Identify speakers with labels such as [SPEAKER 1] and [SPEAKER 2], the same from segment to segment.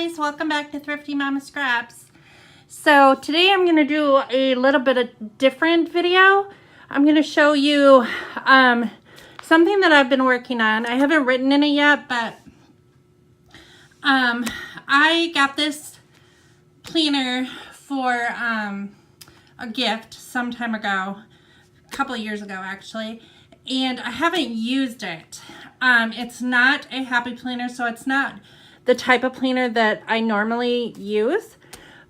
[SPEAKER 1] guys, welcome back to Thrifty Mama Scraps. So today I'm going to do a little bit of different video. I'm going to show you something that I've been working on. I haven't written in it yet, but I got this planner for a gift some time ago, a couple of years ago actually, and I haven't used it. It's not a happy planner, so it's not the type of planner that I normally use,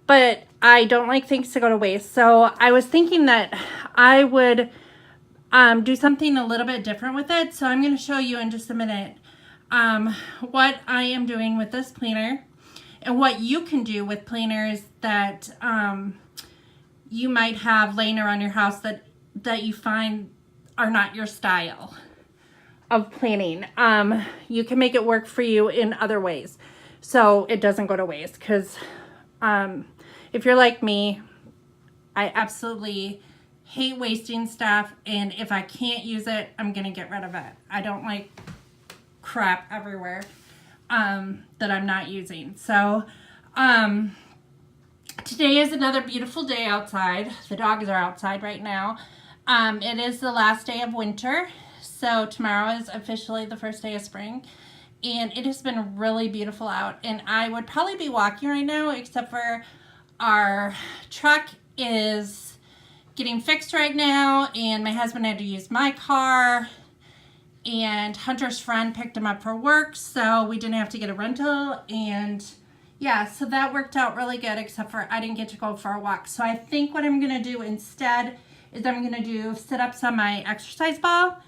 [SPEAKER 1] but I don't like things to go to waste. So I was thinking that I would do something a little bit different with it. So I'm going to show you in just a minute what I am doing with this planner and what you can do with planners that you might have laying around your house that you find are not your style of planning. You can make it work for you in other ways so it doesn't go to waste, because if you're like me, I absolutely hate wasting stuff, and if I can't use it, I'm gonna get rid of it. I don't like crap everywhere that I'm not using. So today is another beautiful day outside. The dogs are outside right now. It is the last day of winter. So tomorrow is officially the first day of spring, and it has been really beautiful out, and I would probably be walking right now, except for our truck is getting fixed right now, and my husband had to use my car, and Hunter's friend picked him up for work, so we didn't have to get a rental, and yeah, so that worked out really good, except for I didn't get to go for a walk. So I think what I'm going to do instead is I'm going to do sit-ups on my exercise ball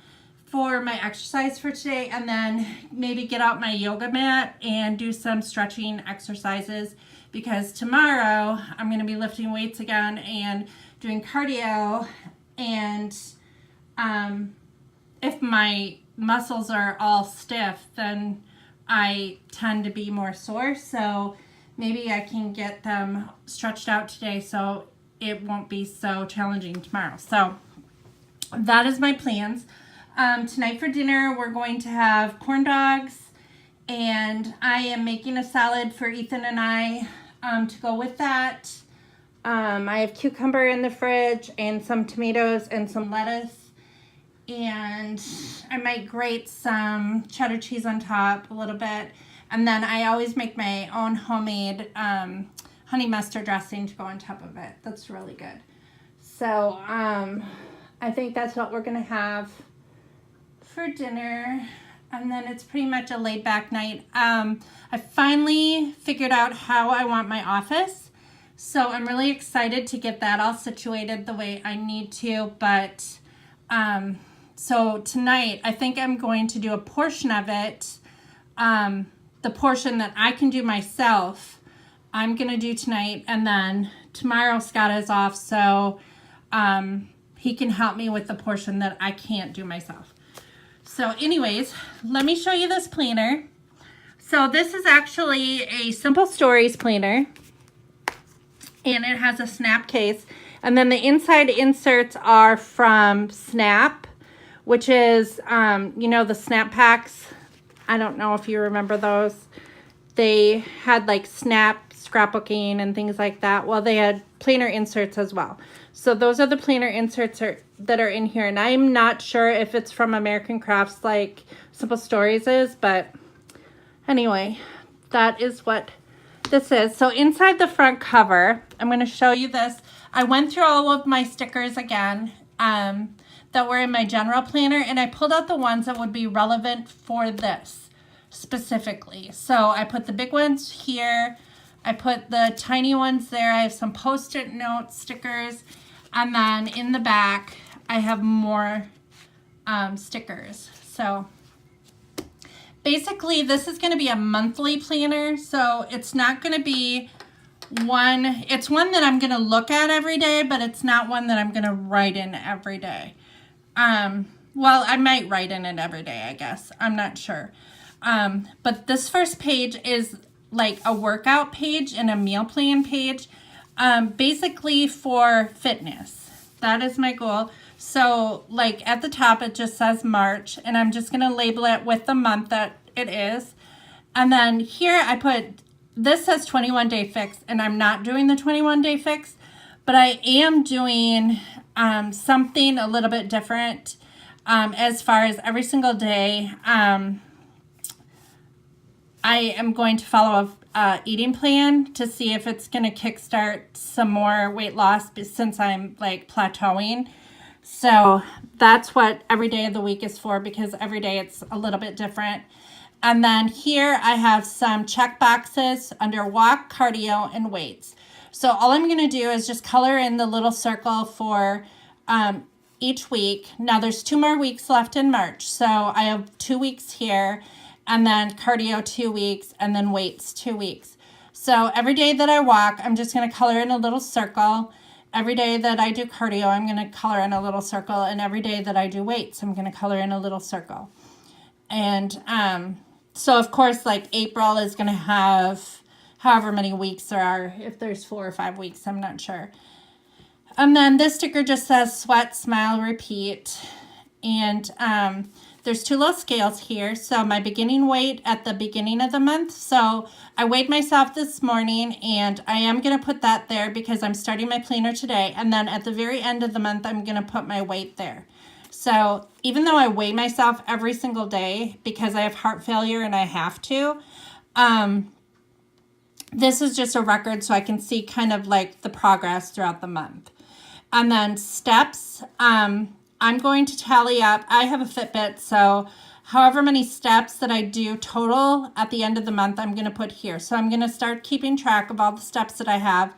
[SPEAKER 1] for my exercise for today, and then maybe get out my yoga mat and do some stretching exercises, because tomorrow I'm going to be lifting weights again and doing cardio, and if my muscles are all stiff, then I tend to be more sore, so maybe I can get them stretched out today so it won't be so challenging tomorrow. So that is my plans. Tonight for dinner, we're going to have corn dogs, and I am making a salad for Ethan and I to go with that. I have cucumber in the fridge and some tomatoes and some lettuce, and I might grate some cheddar cheese on top a little bit, and then I always make my own homemade honey mustard dressing to go on top of it. That's really good. So I think that's what we're gonna have for dinner, and then it's pretty much a laid back night. I finally figured out how I want my office, so I'm really excited to get that all situated the way I need to, but so tonight I think I'm going to do a portion of it, the portion that I can do myself I'm gonna do tonight, and then tomorrow Scott is off, so he can help me with the portion that I can't do myself. So anyways, let me show you this planner. So this is actually a Simple Stories planner, and it has a snap case, and then the inside inserts are from Snap, which is you know, the Snap packs. I don't know if you remember those. They had like Snap scrapbooking and things like that. Well, they had planner inserts as well. So those are the planner inserts that are in here, and I'm not sure if it's from American Crafts like Simple Stories is, but anyway, that is what this is. So inside the front cover, I'm going to show you this. I went through all of my stickers again that were in my general planner, and I pulled out the ones that would be relevant for this specifically. So I put the big ones here, I put the tiny ones there, I have some post-it note stickers, and then in the back I have more stickers. So basically this is going to be a monthly planner, so it's not going to be one, it's one that I'm going to look at every day, but it's not one that I'm going to write in every day. Well, I might write in it every day, I guess. I'm not sure. But this first page is like a workout page and a meal plan page, basically for fitness. That is my goal. So like at the top, it just says March, and I'm just going to label it with the month that it is. And then here I put this says 21-day fix, and I'm not doing the 21-day fix, but I am doing something a little bit different as far as every single day. I am going to follow a eating plan to see if it's going to kickstart some more weight loss since I'm like plateauing. So that's what every day of the week is for, because every day it's a little bit different. And then here I have some check boxes under walk, cardio, and weights. So all I'm going to do is just color in the little circle for each week. Now there's 2 more weeks left in March. So I have 2 weeks here, and then cardio 2 weeks, and then weights 2 weeks. So every day that I walk, I'm just going to color in a little circle. Every day that I do cardio, I'm going to color in a little circle. And every day that I do weights, I'm going to color in a little circle. And so, of course, like April is going to have however many weeks there are. If there's 4 or 5 weeks, I'm not sure. And then this sticker just says sweat, smile, repeat. And there's 2 little scales here. So my beginning weight at the beginning of the month. So I weighed myself this morning, and I am going to put that there because I'm starting my planner today. And then at the very end of the month, I'm going to put my weight there. So even though I weigh myself every single day because I have heart failure and I have to, this is just a record so I can see kind of like the progress throughout the month. And then steps, I'm going to tally up. I have a Fitbit, so however many steps that I do total at the end of the month, I'm going to put here. So I'm going to start keeping track of all the steps that I have.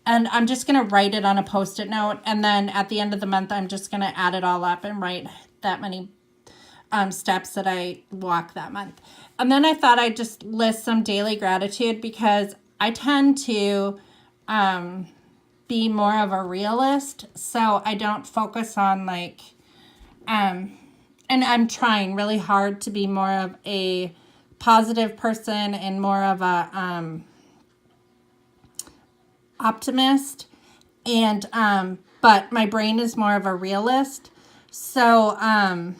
[SPEAKER 1] And I'm just going to write it on a Post-it note. And then at the end of the month, I'm just going to add it all up and write that many steps that I walk that month. And then I thought I'd just list some daily gratitude because I tend to be more of a realist. So I don't focus on like, and I'm trying really hard to be more of a positive person and more of a optimist, and but my brain is more of a realist. So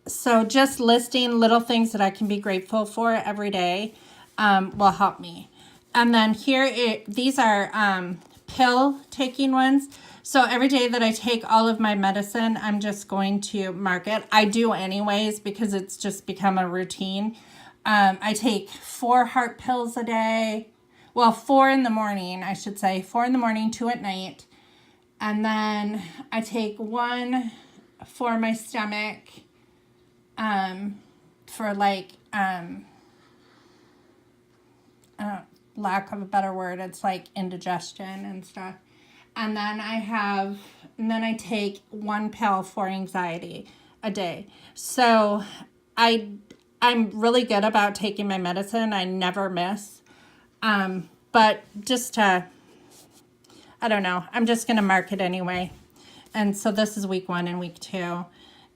[SPEAKER 1] so just listing little things that I can be grateful for every day will help me. And then here these are pill taking ones. So every day that I take all of my medicine, I'm just going to mark it. I do anyways because it's just become a routine. I take 4 heart pills a day. Well, 4 in the morning, I should say. 4 in the morning, 2 at night. And then I take 1 for my stomach, for like, lack of a better word, it's like indigestion and stuff. And then I take 1 pill for anxiety a day. So I'm really good about taking my medicine. I never miss. But just to, I don't know, I'm just going to mark it anyway. And so this is week 1 and week 2.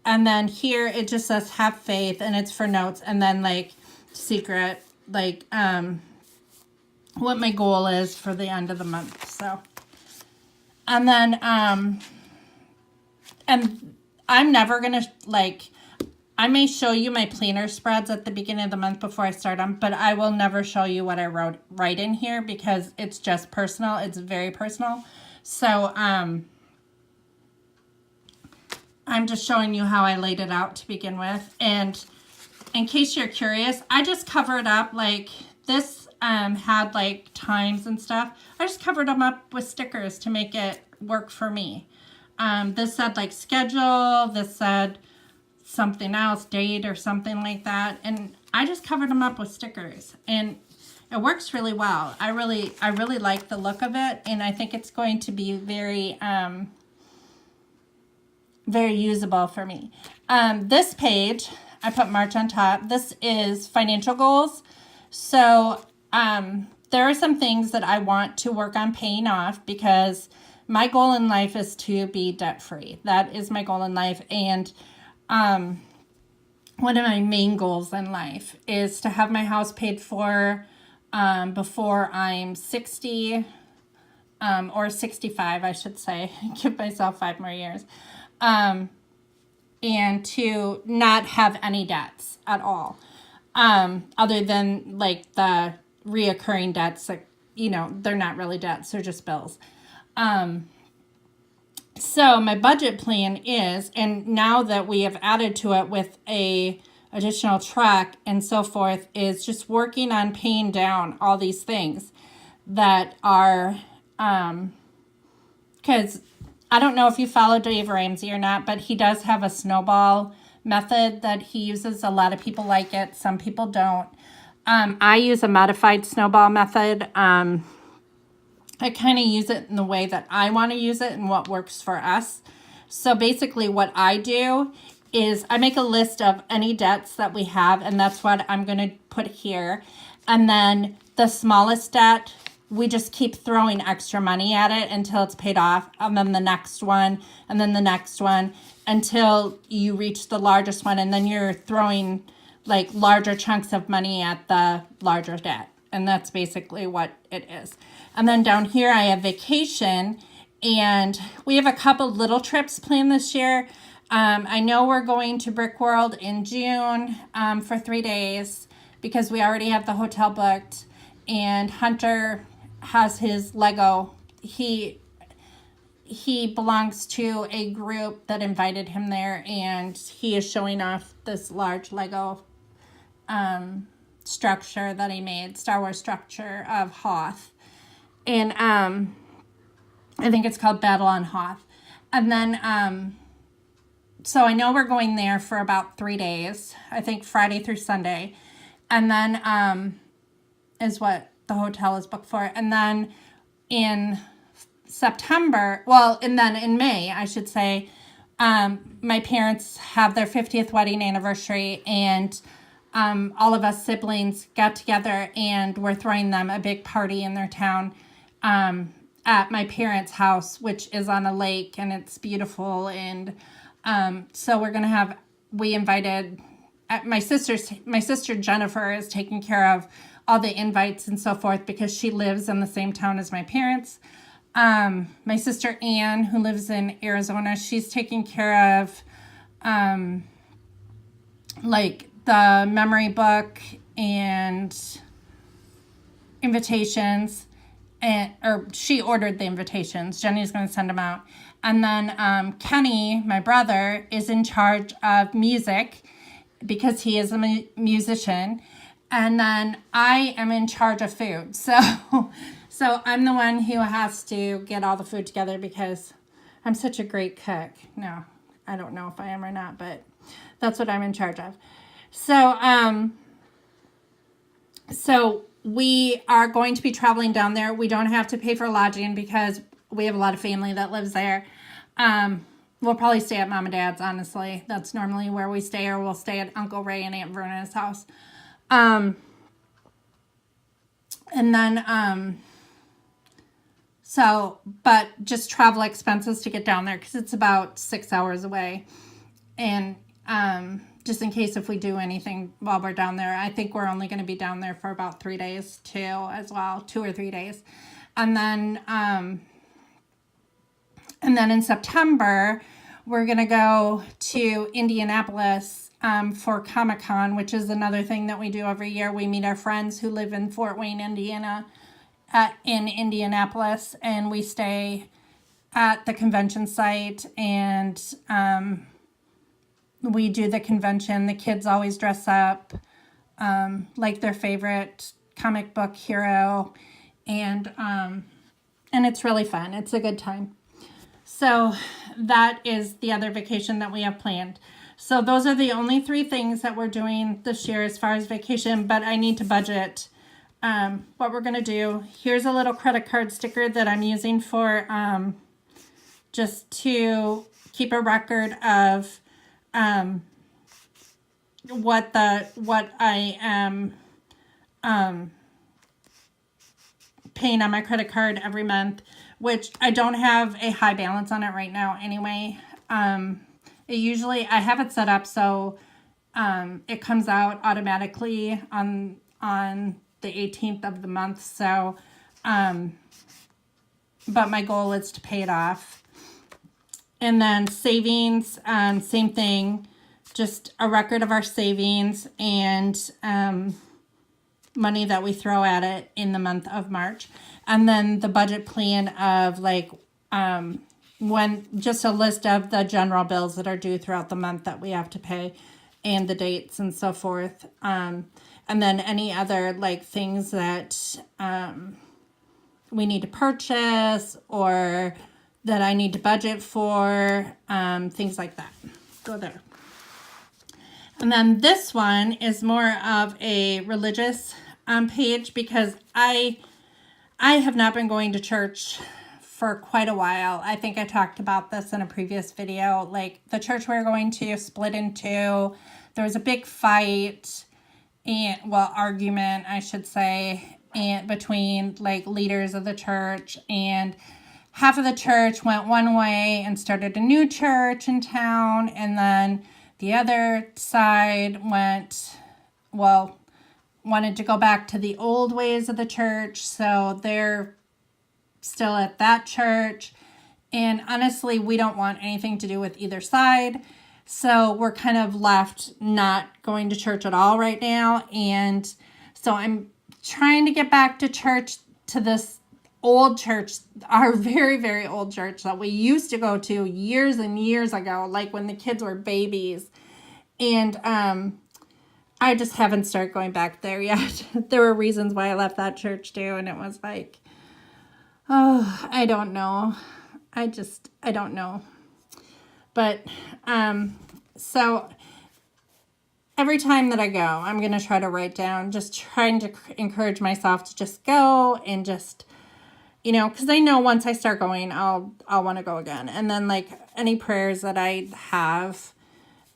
[SPEAKER 1] And then here it just says have faith, and it's for notes. And then like secret, like, what my goal is for the end of the month. So, and then, and I'm never going to like, I may show you my planner spreads at the beginning of the month before I start them, but I will never show you what I write in here because it's just personal. It's very personal. So I'm just showing you how I laid it out to begin with. And in case you're curious, I just covered up like this had like times and stuff. I just covered them up with stickers to make it work for me. This said like schedule. This said something else, date or something like that. And I just covered them up with stickers, and it works really well. I really like the look of it, and I think it's going to be very, very usable for me. This page, I put March on top. This is financial goals. So there are some things that I want to work on paying off because my goal in life is to be debt-free. That is my goal in life. And one of my main goals in life is to have my house paid for before I'm 60 or 65, I should say. Give myself 5 more years. And to not have any debts at all, other than like the reoccurring debts that, you know, they're not really debts, they're just bills. So my budget plan is, and now that we have added to it with a additional truck and so forth, is just working on paying down all these things that are, because I don't know if you follow Dave Ramsey or not, but he does have a snowball method that he uses. A lot of people like it. Some people don't. I use a modified snowball method. I kind of use it in the way that I want to use it and what works for us. So basically what I do is I make a list of any debts that we have, and that's what I'm going to put here. And then the smallest debt, we just keep throwing extra money at it until it's paid off, and then the next one, and then the next one, until you reach the largest one, and then you're throwing like larger chunks of money at the larger debt. And that's basically what it is. And then down here I have vacation, and we have a couple little trips planned this year. I know we're going to Brick World in June for 3 days because we already have the hotel booked, and Hunter has his Lego. He belongs to a group that invited him there, and he is showing off this large Lego structure that he made, Star Wars structure of Hoth. And I think it's called Battle on Hoth. And then, so I know we're going there for about 3 days, I think Friday through Sunday. And then is what the hotel is booked for. And then in September, well, and then in May, I should say, my parents have their 50th wedding anniversary, and all of us siblings got together and we're throwing them a big party in their town at my parents' house, which is on a lake, and it's beautiful. And so we're going to have, we invited, my sister Jennifer is taking care of all the invites and so forth because she lives in the same town as my parents. My sister Ann, who lives in Arizona, she's taking care of like the memory book and invitations, or she ordered the invitations. Jenny's going to send them out. And then Kenny, my brother, is in charge of music because he is a musician. And then I am in charge of food. So I'm the one who has to get all the food together because I'm such a great cook. No, I don't know if I am or not, but that's what I'm in charge of. So we are going to be traveling down there. We don't have to pay for lodging because we have a lot of family that lives there. We'll probably stay at Mom and Dad's, honestly. That's normally where we stay, or we'll stay at Uncle Ray and Aunt Verna's house. And then, but just travel expenses to get down there because it's about 6 hours away. And just in case if we do anything while we're down there, I think we're only going to be down there for about 3 days too, as well, 2 or 3 days. And then in September, we're going to go to Indianapolis for Comic-Con, which is another thing that we do every year. We meet our friends who live in Fort Wayne, Indiana, in Indianapolis, and we stay at the convention site, and we do the convention. The kids always dress up like their favorite comic book hero, and it's really fun. It's a good time. So that is the other vacation that we have planned. So those are the only 3 things that we're doing this year as far as vacation, but I need to budget what we're going to do. Here's a little credit card sticker that I'm using for just to keep a record of what I am paying on my credit card every month, which I don't have a high balance on it right now anyway. I have it set up so it comes out automatically on the 18th of the month. So, but my goal is to pay it off. And then savings, same thing, just a record of our savings, and money that we throw at it in the month of March. And then the budget plan of like when just a list of the general bills that are due throughout the month that we have to pay and the dates and so forth. And then any other like things that we need to purchase or that I need to budget for, things like that. Go there. And then this one is more of a religious page because I have not been going to church for quite a while. I think I talked about this in a previous video. Like the church we were going to split in two. There was a big fight and argument, I should say, and between like leaders of the church, and half of the church went one way and started a new church in town, and then the other side wanted to go back to the old ways of the church, so they're still at that church. And honestly, we don't want anything to do with either side. So we're kind of left not going to church at all right now. And so I'm trying to get back to church, to this old church, our very, very old church that we used to go to years and years ago, like when the kids were babies. And I just haven't started going back there yet. There were reasons why I left that church too. And it was like, oh, I don't know. I don't know. But, so every time that I go, I'm going to try to write down, just trying to encourage myself to just go and just, because I know once I start going, I'll want to go again. And then like any prayers that I have,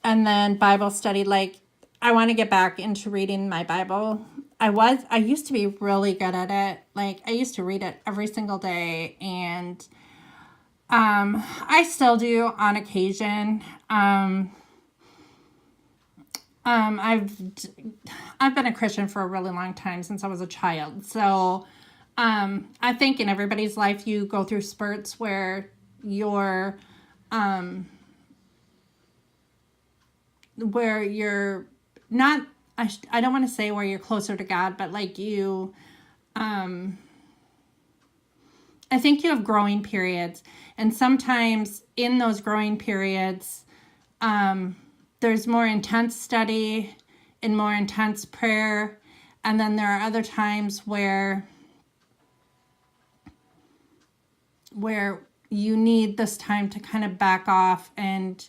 [SPEAKER 1] and then Bible study, like I want to get back into reading my Bible. I used to be really good at it. Like I used to read it every single day, and I still do on occasion. I've been a Christian for a really long time, since I was a child. So, I think in everybody's life, you go through spurts where you're not, I don't want to say where you're closer to God, but like you, I think you have growing periods, and sometimes in those growing periods, there's more intense study and more intense prayer. And then there are other times where you need this time to kind of back off and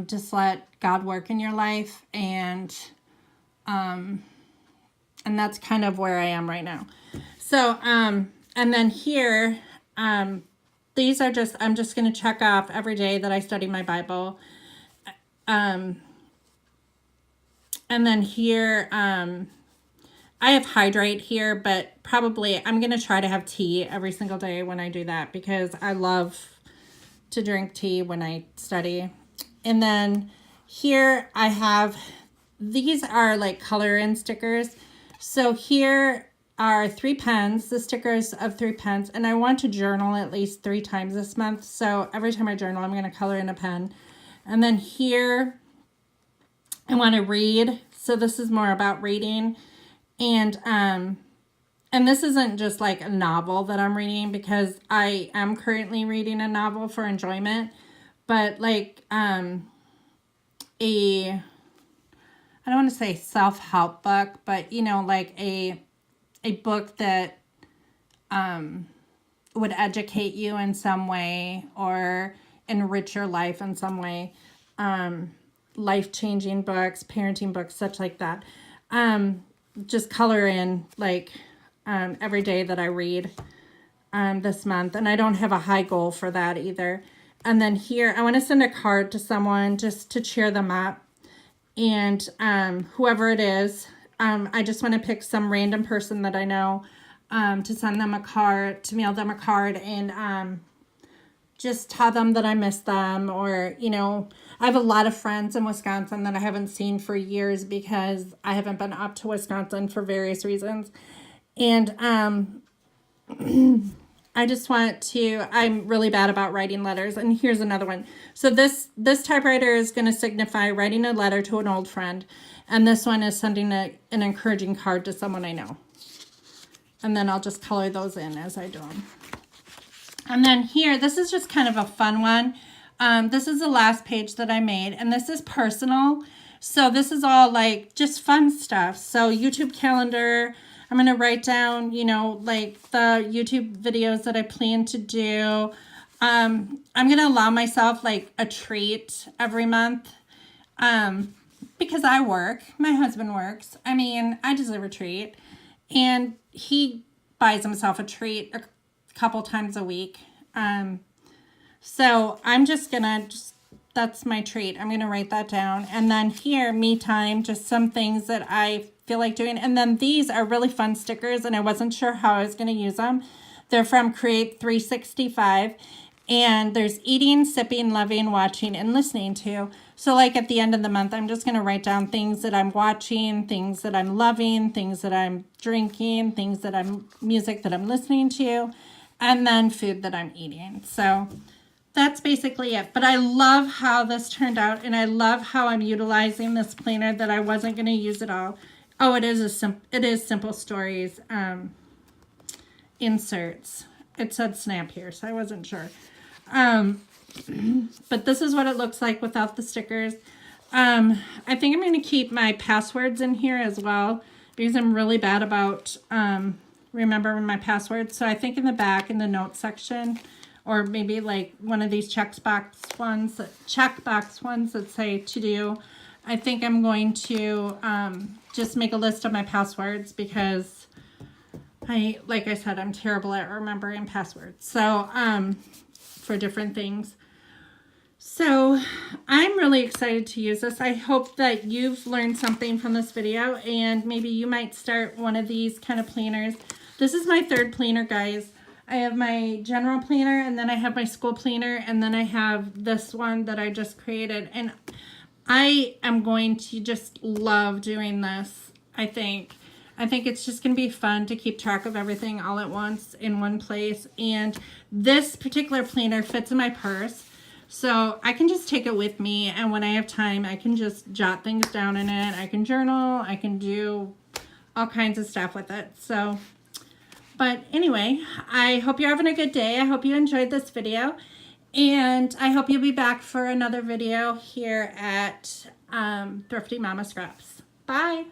[SPEAKER 1] just let God work in your life. And that's kind of where I am right now. So, and then here, these are just, I'm just going to check off every day that I study my Bible. And then here, I have hydrate here, but probably I'm going to try to have tea every single day when I do that, because I love to drink tea when I study. And then here I have, these are like color in stickers. So here are 3 pens, the stickers of 3 pens, and I want to journal at least 3 times this month. So every time I journal, I'm going to color in a pen. And then here I want to read. So this is more about reading. And this isn't just like a novel that I'm reading, because I am currently reading a novel for enjoyment, but like I don't want to say self-help book, but like a book that would educate you in some way or enrich your life in some way. Life-changing books, parenting books, such like that. Just color in like every day that I read this month. And I don't have a high goal for that either. And then here, I want to send a card to someone just to cheer them up. And whoever it is, I just want to pick some random person that I know to send them a card, to mail them a card, and just tell them that I miss them. Or, I have a lot of friends in Wisconsin that I haven't seen for years because I haven't been up to Wisconsin for various reasons. And I just want to, I'm really bad about writing letters. And here's another one. So this typewriter is going to signify writing a letter to an old friend. And this one is sending an encouraging card to someone I know. And then I'll just color those in as I do them. And then here, this is just kind of a fun one. This is the last page that I made. And this is personal. So this is all like just fun stuff. So YouTube calendar. I'm going to write down, you know, like the YouTube videos that I plan to do. I'm going to allow myself like a treat every month because I work. My husband works. I mean, I deserve a treat. And he buys himself a treat a couple times a week. So I'm just going to, that's my treat. I'm going to write that down. And then here, me time, just some things that I feel like doing. And then these are really fun stickers, and I wasn't sure how I was going to use them. They're from Create 365, and there's eating, sipping, loving, watching, and listening to. So like at the end of the month, I'm just going to write down things that I'm watching, things that I'm loving, things that I'm drinking, things that I'm, music that I'm listening to, and then food that I'm eating. So that's basically it. But I love how this turned out, and I love how I'm utilizing this planner that I wasn't going to use at all. Oh, it is Simple Stories inserts. It said Snap here, so I wasn't sure. But this is what it looks like without the stickers. I think I'm going to keep my passwords in here as well because I'm really bad about remembering my passwords. So I think in the back in the notes section, or maybe like one of these checkbox ones that say to do. I think I'm going to just make a list of my passwords because like I said, I'm terrible at remembering passwords. So for different things. So I'm really excited to use this. I hope that you've learned something from this video, and maybe you might start one of these kind of planners. This is my third planner, guys. I have my general planner, and then I have my school planner, and then I have this one that I just created. And I am going to just love doing this, I think. I think it's just going to be fun to keep track of everything all at once in one place. And this particular planner fits in my purse, so I can just take it with me. And when I have time, I can just jot things down in it. I can journal. I can do all kinds of stuff with it. So, but anyway, I hope you're having a good day. I hope you enjoyed this video. And I hope you'll be back for another video here at Thrifty Mama Scraps. Bye.